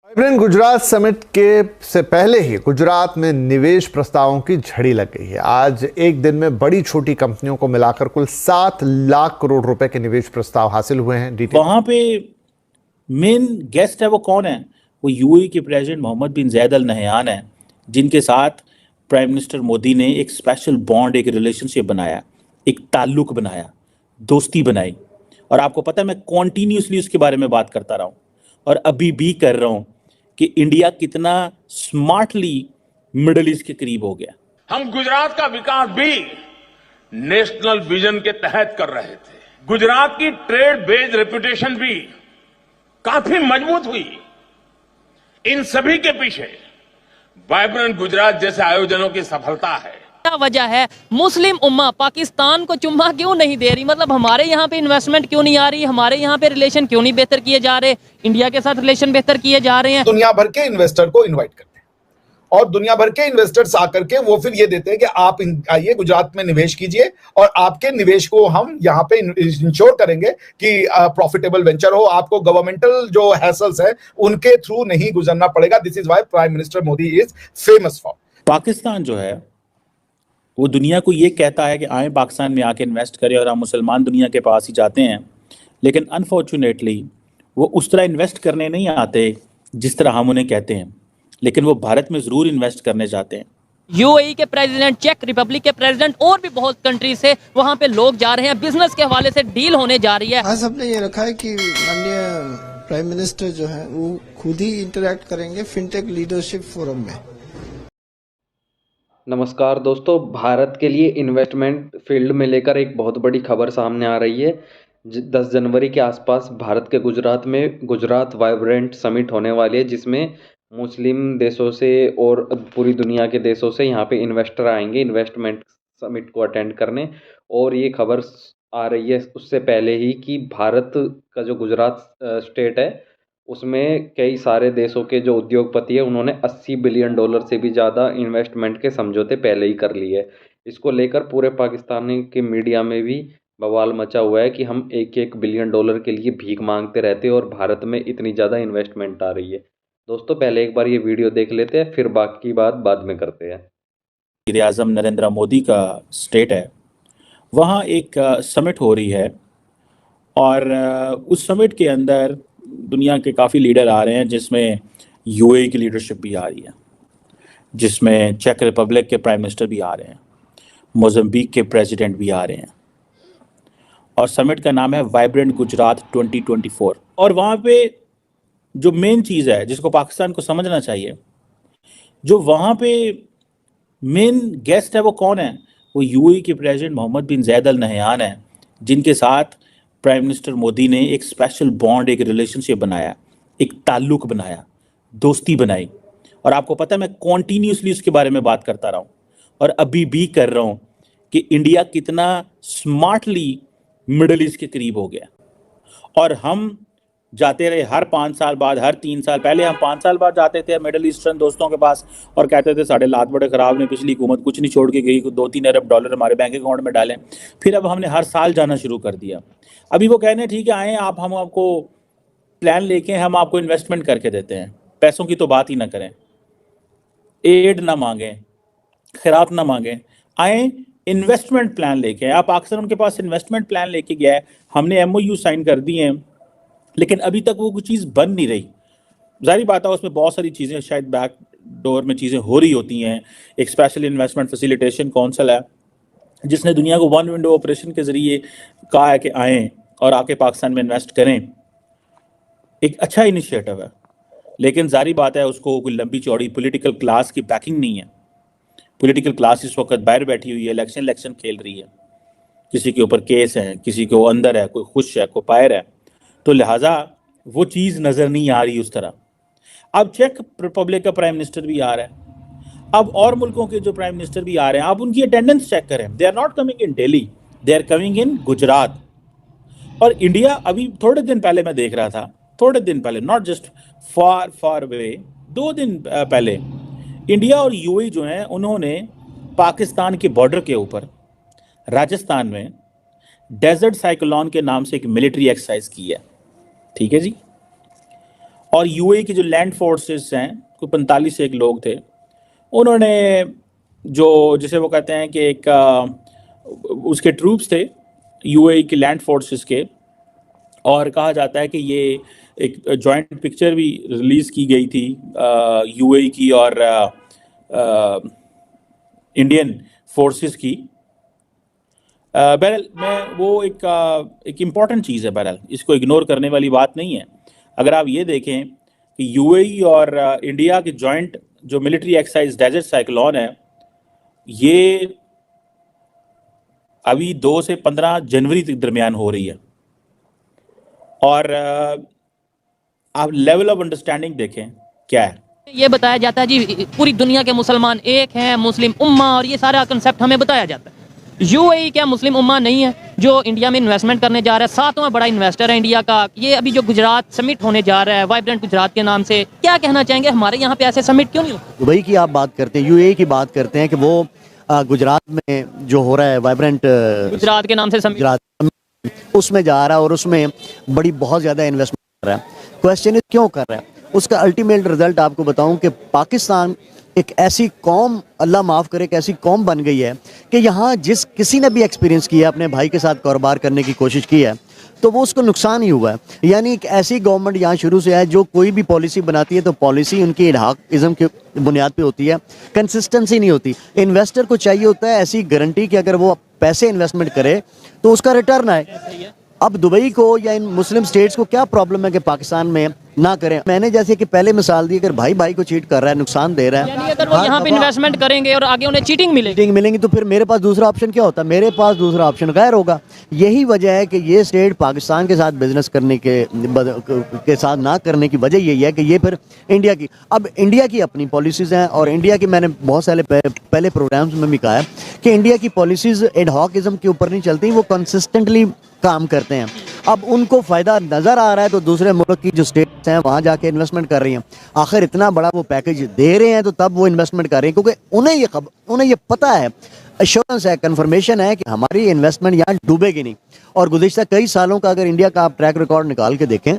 Vibrant Gujarat summit के से पहले ही गुजरात में निवेश प्रस्तावों की झड़ी लग गई है। आज एक दिन में बड़ी छोटी कंपनियों को मिलाकर कुल 7 लाख करोड़ रुपए के निवेश प्रस्ताव हासिल हुए हैं। वहां पे मेन गेस्ट है वो कौन है? वो यूएई के प्रेसिडेंट मोहम्मद बिन जायद अल नहयान है, जिनके साथ प्राइम मिनिस्टर मोदी ने एक स्पेशल बॉन्ड, एक रिलेशनशिप बनाया, एक ताल्लुक बनाया, दोस्ती बनाई। और आपको पता है मैं कॉन्टीन्यूसली उसके बारे में बात करता रहा हूँ और अभी भी कर रहा हूँ कि इंडिया कितना स्मार्टली मिडिल ईस्ट के करीब हो गया। हम गुजरात का विकास भी नेशनल विजन के तहत कर रहे थे। गुजरात की ट्रेड बेस्ड रेपुटेशन भी काफी मजबूत हुई। इन सभी के पीछे वाइब्रेंट गुजरात जैसे आयोजनों की सफलता है। क्या वजह है? मुस्लिम उम्मा पाकिस्तान को चुम्मा क्यों नहीं दे रही? मतलब हमारे यहाँ पे इन्वेस्टमेंट क्यों नहीं आ रही? हमारे यहाँ पे रिलेशन क्यों नहीं बेहतर किए जा रहे? इंडिया के साथ रिलेशन बेहतर किए जा रहे हैं। दुनिया भर के इन्वेस्टर को इनवाइट करते हैं और दुनिया भर के इन्वेस्टर्स आकर के वो फिर ये देते हैं कि आप आइए गुजरात में निवेश कीजिए और आपके निवेश को हम यहाँ पे इंश्योर करेंगे कि प्रॉफिटेबल वेंचर हो, आपको गवर्नमेंटल जो हैसल्स है उनके थ्रू नहीं गुजरना पड़ेगा। This is why prime minister Modi is famous for. Pakistan जो है वो दुनिया को ये कहता है कि आए पाकिस्तान में आके इन्वेस्ट करें और हम मुसलमान दुनिया के पास ही जाते हैं, लेकिन अनफॉर्चुनेटली वो उस तरह इन्वेस्ट करने नहीं आते जिस तरह हम उन्हें कहते हैं, लेकिन वो भारत में ज़रूर इन्वेस्ट करने जाते हैं। यूएई के प्रेसिडेंट, चेक रिपब्लिक के प्रेसिडेंट और भी बहुत कंट्री से वहाँ पे लोग जा रहे हैं। बिजनेस के हवाले से डील होने जा रही है। आज हमने ये रखा है कि माननीय प्राइम मिनिस्टर जो है वो खुद ही इंटरेक्ट करेंगे फिनटेक लीडरशिप फोरम में। नमस्कार दोस्तों, भारत के लिए इन्वेस्टमेंट फील्ड में लेकर एक बहुत बड़ी खबर सामने आ रही है। 10 जनवरी के आसपास भारत के गुजरात में गुजरात वाइब्रेंट समिट होने वाली है, जिसमें मुस्लिम देशों से और पूरी दुनिया के देशों से यहाँ पे इन्वेस्टर आएंगे इन्वेस्टमेंट समिट को अटेंड करने। और ये खबर आ रही है उससे पहले ही कि भारत का जो गुजरात स्टेट है उसमें कई सारे देशों के जो उद्योगपति है उन्होंने $80 बिलियन से भी ज़्यादा इन्वेस्टमेंट के समझौते पहले ही कर लिए। इसको लेकर पूरे पाकिस्तानी के मीडिया में भी बवाल मचा हुआ है कि हम $1-1 बिलियन के लिए भीख मांगते रहते हैं और भारत में इतनी ज़्यादा इन्वेस्टमेंट आ रही है। दोस्तों पहले एक बार ये वीडियो देख लेते हैं, फिर बाकी बात बाद में करते हैं। वज़ीर आज़म नरेंद्र मोदी का स्टेट है, वहाँ एक समिट हो रही है और उस समिट के अंदर दुनिया के काफ़ी लीडर आ रहे हैं, जिसमें यूएई की लीडरशिप भी आ रही है, जिसमें चेक रिपब्लिक के प्राइम मिनिस्टर भी आ रहे हैं, मोज़म्बिक के प्रेसिडेंट भी आ रहे हैं। और समिट का नाम है वाइब्रेंट गुजरात 2024। और वहाँ पे जो मेन चीज़ है जिसको पाकिस्तान को समझना चाहिए, जो वहाँ पे मेन गेस्ट है वो कौन है? वो यूएई के प्रेसिडेंट मोहम्मद बिन जायद अल नहयान है, जिनके साथ प्राइम मिनिस्टर मोदी ने एक स्पेशल बॉन्ड, एक रिलेशनशिप बनाया, एक ताल्लुक बनाया, दोस्ती बनाई। और आपको पता है मैं कॉन्टीन्यूसली उसके बारे में बात करता रहा हूँ और अभी भी कर रहा हूँ कि इंडिया कितना स्मार्टली मिडिल ईस्ट के करीब हो गया। और हम जाते रहे हर 5 साल बाद, हर 3 साल, पहले हम 5 साल बाद जाते थे मिडिल ईस्टर्न दोस्तों के पास और कहते थे साढ़े हालात बड़े ख़राब ने, पिछली हुकूमत कुछ नहीं छोड़ के गई, 2-3 अरब डॉलर हमारे बैंक अकाउंट में डालें। फिर अब हमने हर साल जाना शुरू कर दिया। अभी वो कहने ठीक है आएँ आप, हम आपको प्लान लेके हम आपको इन्वेस्टमेंट करके देते हैं, पैसों की तो बात ही ना करें, एड ना मांगें, खैरात ना मांगें, आएँ इन्वेस्टमेंट प्लान लेके। आप अक्सर उनके पास इन्वेस्टमेंट प्लान लेके गया है, हमने MOU साइन कर दिए हैं, लेकिन अभी तक वो कुछ चीज़ बन नहीं रही। जाहिर बात है उसमें बहुत सारी चीज़ें शायद बैक डोर में चीज़ें हो रही होती हैं। एक स्पेशल इन्वेस्टमेंट फैसिलिटेशन काउंसिल है जिसने दुनिया को वन विंडो ऑपरेशन के ज़रिए कहा है कि आएँ और आके पाकिस्तान में इन्वेस्ट करें। एक अच्छा इनिशिएटिव है, लेकिन जाहिर बात है उसको कोई लंबी चौड़ी पॉलिटिकल क्लास की बैकिंग नहीं है। पॉलिटिकल क्लास इस वक्त बाहर बैठी हुई है, इलेक्शन खेल रही है, किसी के ऊपर केस है, किसी को अंदर है, कोई खुश है, कोई बाहर है, तो लिहाजा वो चीज़ नज़र नहीं आ रही उस तरह। अब चेक रिपब्लिक का प्राइम मिनिस्टर भी आ रहा है, अब और मुल्कों के जो प्राइम मिनिस्टर भी आ रहे हैं, आप उनकी अटेंडेंस चेक करें। They are not coming in Delhi, they are coming in Gujarat. और इंडिया अभी थोड़े दिन पहले मैं देख रहा था, थोड़े दिन पहले, नॉट जस्ट फार वे, 2 दिन पहले इंडिया और यूएई जो हैं उन्होंने पाकिस्तान के बॉर्डर के ऊपर राजस्थान में डेजर्ट साइक्लोन के नाम से एक मिलिट्री एक्सरसाइज की है। ठीक है जी। और यूएई की जो लैंड फोर्सेस हैं, कोई 45 से एक लोग थे, उन्होंने जो जिसे वो कहते हैं कि एक उसके ट्रूप्स थे यूएई की लैंड फोर्सेस के, और कहा जाता है कि ये एक जॉइंट पिक्चर भी रिलीज़ की गई थी यूएई की और इंडियन फोर्सेस की। बहरहाल मैं वो एक इम्पॉर्टेंट चीज़ है, बहरहाल इसको इग्नोर करने वाली बात नहीं है। अगर आप ये देखें कि यूएई और इंडिया के जॉइंट जो मिलिट्री एक्सरसाइज डेजर्ट साइक्लोन है, ये अभी 2 से 15 जनवरी के दरमियान हो रही है, और आप लेवल ऑफ अंडरस्टैंडिंग देखें क्या है। ये बताया जाता है जी पूरी दुनिया के मुसलमान एक हैं, मुस्लिम उम्मा, और ये सारा कंसेप्ट हमें बताया जाता है। यूएई क्या मुस्लिम उम्मा नहीं है जो इंडिया में इन्वेस्टमेंट करने जा रहा है? 7वां बड़ा इन्वेस्टर है इंडिया का। ये अभी जो गुजरात समिट होने जा रहा है वाइब्रेंट गुजरात के नाम से, क्या कहना चाहेंगे? हमारे यहाँ पे ऐसे समिट क्यों नहीं होते? दुबई की आप बात करते हैं, यूएई की बात करते हैं कि वो गुजरात में जो हो रहा है वाइब्रेंट गुजरात के नाम से समिट, गुजरात उसमें जा रहा है और उसमें बहुत ज़्यादा इन्वेस्टमेंट कर रहा है। क्वेश्चन इज क्यों कर रहा है? उसका अल्टीमेट रिजल्ट आपको बताऊं कि पाकिस्तान एक ऐसी कौम, अल्लाह माफ़ करे, एक ऐसी कौम बन गई है कि यहाँ जिस किसी ने भी एक्सपीरियंस किया, अपने भाई के साथ कारोबार करने की कोशिश की है, तो वो उसको नुकसान ही हुआ है। यानी एक ऐसी गवर्नमेंट यहाँ शुरू से है जो कोई भी पॉलिसी बनाती है तो पॉलिसी उनकी इल्हाकिज़म की बुनियाद पे होती है, कंसिस्टेंसी नहीं होती। इन्वेस्टर को चाहिए होता है ऐसी गारंटी कि अगर वो पैसे इन्वेस्टमेंट करे तो उसका रिटर्न आए। अब दुबई को या इन मुस्लिम स्टेट्स को क्या प्रॉब्लम है कि पाकिस्तान में ना करें? मैंने जैसे कि पहले मिसाल दी, अगर भाई भाई को चीट कर रहा है, नुकसान दे रहा है, यानी अगर वो यहाँ पे इन्वेस्टमेंट करेंगे और आगे उन्हें चीटिंग मिलेंगी तो फिर मेरे पास दूसरा ऑप्शन क्या होता है? मेरे पास दूसरा ऑप्शन गैर होगा। यही वजह है कि ये स्टेट पाकिस्तान के साथ बिजनेस करने के साथ ना करने की वजह यही है कि ये फिर इंडिया की अपनी पॉलिसीज़ हैं, और इंडिया की मैंने बहुत सारे पहले प्रोग्राम्स में भी कहा है कि इंडिया की पॉलिसीज़ एडहॉकिज्म के ऊपर नहीं चलती, वो कंसिस्टेंटली काम करते हैं। अब उनको फ़ायदा नज़र आ रहा है तो दूसरे मुल्क की जो स्टेट्स हैं वहाँ जाके इन्वेस्टमेंट कर रही हैं। आखिर इतना बड़ा वो पैकेज दे रहे हैं तो तब वो इन्वेस्टमेंट कर रही हैं, क्योंकि उन्हें ये पता है, एश्योरेंस है, कंफर्मेशन है कि हमारी इन्वेस्टमेंट यहाँ डूबेगी नहीं। और गुज़िश्ता कई सालों का अगर इंडिया का आप ट्रैक रिकॉर्ड निकाल के देखें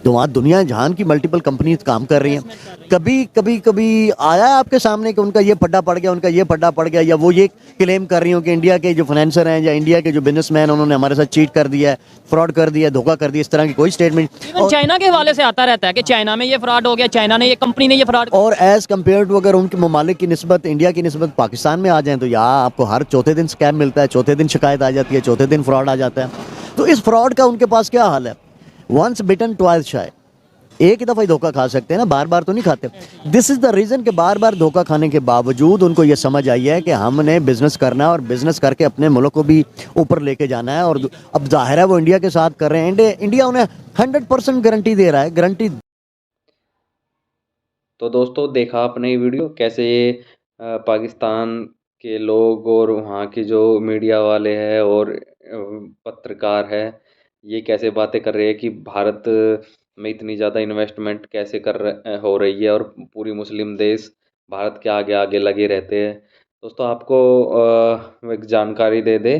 तो वहाँ दुनिया जहान की मल्टीपल कंपनीज काम कर रही हैं। कभी आया आपके सामने कि उनका ये फड्डा पड़ गया, उनका ये फड्डा पड़ गया, या वो ये क्लेम कर रही हो कि इंडिया के जो फाइनेंसर हैं या इंडिया के जो बिजनेसमैन उन्होंने हमारे साथ चीट कर दिया है, फ्रॉड कर दिया, धोखा कर दिया, इस तरह की कोई स्टेटमेंट? चाइना के हवाले से आता रहता है कि चाइना में ये फ्रॉड हो गया, चाइना ने ये कंपनी ने ये फ्रॉड। और एज कम्पेयर टू अगर उनके ममालिक की निस्बत, इंडिया की निस्बत पाकिस्तान में आ जाए तो यहाँ आपको हर चौथे दिन स्कैम मिलता है, चौथे दिन शिकायत आ जाती है, चौथे दिन फ्रॉड आ जाता है। तो इस फ्रॉड का उनके पास क्या हाल है? वंस बिटन ट्वाइस शाय, एक ही दफ़ा ही धोखा खा सकते हैं ना, बार बार तो नहीं खाते। दिस इज़ द रीज़न कि बार बार धोखा खाने के बावजूद उनको ये समझ आई है कि हमने बिजनेस करना है और बिजनेस करके अपने मुल्क को भी ऊपर लेके जाना है। और अब जाहिर है वो इंडिया के साथ कर रहे हैं, इंडिया उन्हें 100% गारंटी दे रहा है, गारंटी। तो दोस्तों देखा आपने ये वीडियो, कैसे ये पाकिस्तान के लोग और वहाँ की जो मीडिया वाले हैं और पत्रकार है, ये कैसे बातें कर रहे हैं कि भारत में इतनी ज़्यादा इन्वेस्टमेंट कैसे हो रही है और पूरी मुस्लिम देश भारत के आगे आगे लगे रहते हैं। दोस्तों आपको एक जानकारी दे दे,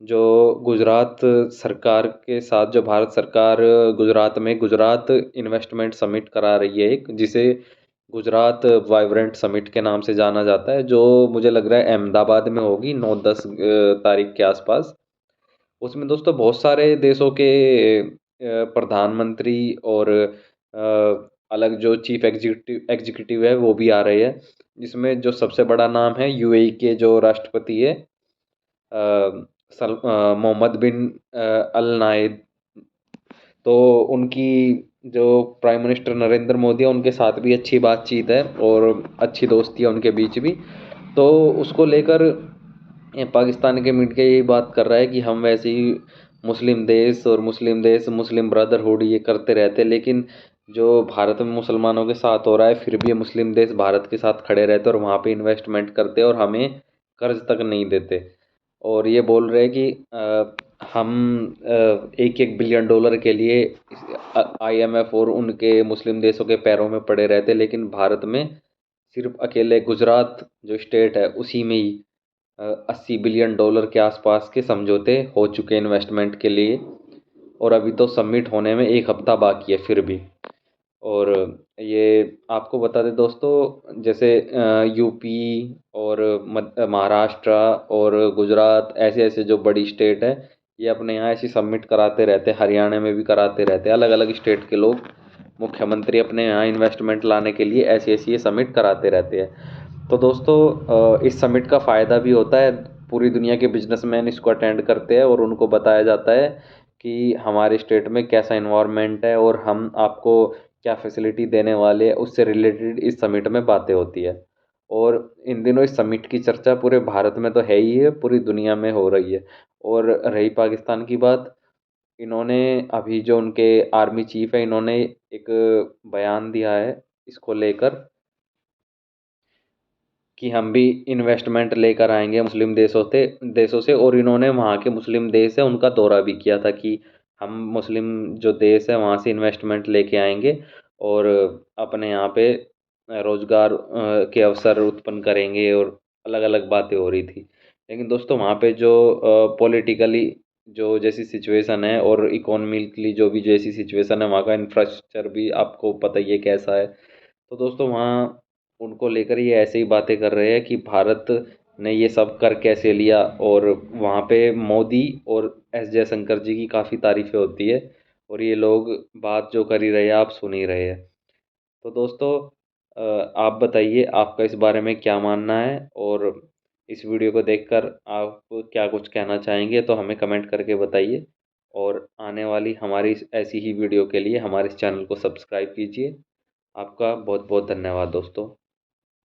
जो गुजरात सरकार के साथ जो भारत सरकार गुजरात में गुजरात इन्वेस्टमेंट समिट करा रही है, एक जिसे गुजरात वाइब्रेंट समिट के नाम से जाना जाता है, जो मुझे लग रहा है अहमदाबाद में होगी 9-10 तारीख के आसपास। उसमें दोस्तों बहुत सारे देशों के प्रधानमंत्री और अलग जो चीफ एग्जीक्यूटिव है वो भी आ रहे हैं, जिसमें जो सबसे बड़ा नाम है यूएई के जो राष्ट्रपति है मोहम्मद बिन अल नायद। तो उनकी जो प्राइम मिनिस्टर नरेंद्र मोदी है उनके साथ भी अच्छी बातचीत है और अच्छी दोस्ती है उनके बीच भी। तो उसको लेकर पाकिस्तान के मीडिया यही बात कर रहा है कि हम वैसे ही मुस्लिम देश मुस्लिम ब्रदरहुड ये करते रहते, लेकिन जो भारत में मुसलमानों के साथ हो रहा है फिर भी ये मुस्लिम देश भारत के साथ खड़े रहते और वहाँ पे इन्वेस्टमेंट करते और हमें कर्ज तक नहीं देते। और ये बोल रहे हैं कि हम $1 बिलियन के लिए IMF और उनके मुस्लिम देशों के पैरों में पड़े रहते, लेकिन भारत में सिर्फ अकेले गुजरात जो स्टेट है उसी में ही $80 बिलियन के आसपास के समझौते हो चुके इन्वेस्टमेंट के लिए, और अभी तो सबमिट होने में 1 हफ्ता बाकी है फिर भी। और ये आपको बता दें दोस्तों, जैसे यूपी और महाराष्ट्र और गुजरात, ऐसे ऐसे जो बड़ी स्टेट है, ये अपने यहाँ ऐसी सबमिट कराते रहते हैं, हरियाणा में भी कराते रहते हैं। अलग अलग स्टेट के लोग, मुख्यमंत्री अपने यहाँ इन्वेस्टमेंट लाने के लिए ऐसी ऐसी ये समिट कराते रहते हैं। तो दोस्तों इस समिट का फ़ायदा भी होता है, पूरी दुनिया के बिजनेसमैन इसको अटेंड करते हैं और उनको बताया जाता है कि हमारे स्टेट में कैसा इन्वायरमेंट है और हम आपको क्या फैसिलिटी देने वाले हैं, उससे रिलेटेड इस समिट में बातें होती है। और इन दिनों इस समिट की चर्चा पूरे भारत में तो है ही है, पूरी दुनिया में हो रही है। और रही पाकिस्तान की बात, इन्होंने अभी जो उनके आर्मी चीफ है, इन्होंने एक बयान दिया है इसको लेकर कि हम भी इन्वेस्टमेंट लेकर आएंगे मुस्लिम देशों से। और इन्होंने वहाँ के मुस्लिम देश है उनका दौरा भी किया था कि हम मुस्लिम जो देश है वहाँ से इन्वेस्टमेंट लेके आएंगे और अपने यहाँ पे रोज़गार के अवसर उत्पन्न करेंगे, और अलग अलग बातें हो रही थी। लेकिन दोस्तों वहाँ पे जो पॉलिटिकली जो जैसी सिचुएशन है और इकोनॉमिकली जो भी जैसी सिचुएशन है, वहाँ का इंफ्रास्ट्रक्चर भी आपको पता ही है कैसा है। तो दोस्तों वहाँ उनको लेकर ये ऐसे ही बातें कर रहे हैं कि भारत ने ये सब कर कैसे लिया, और वहाँ पे मोदी और एस जयशंकर जी की काफ़ी तारीफ़ें होती है, और ये लोग बात जो कर ही रहे हैं आप सुन ही रहे हैं। तो दोस्तों आप बताइए आपका इस बारे में क्या मानना है, और इस वीडियो को देखकर आप क्या कुछ कहना चाहेंगे तो हमें कमेंट करके बताइए। और आने वाली हमारी ऐसी ही वीडियो के लिए हमारे इस चैनल को सब्सक्राइब कीजिए। आपका बहुत बहुत धन्यवाद दोस्तों।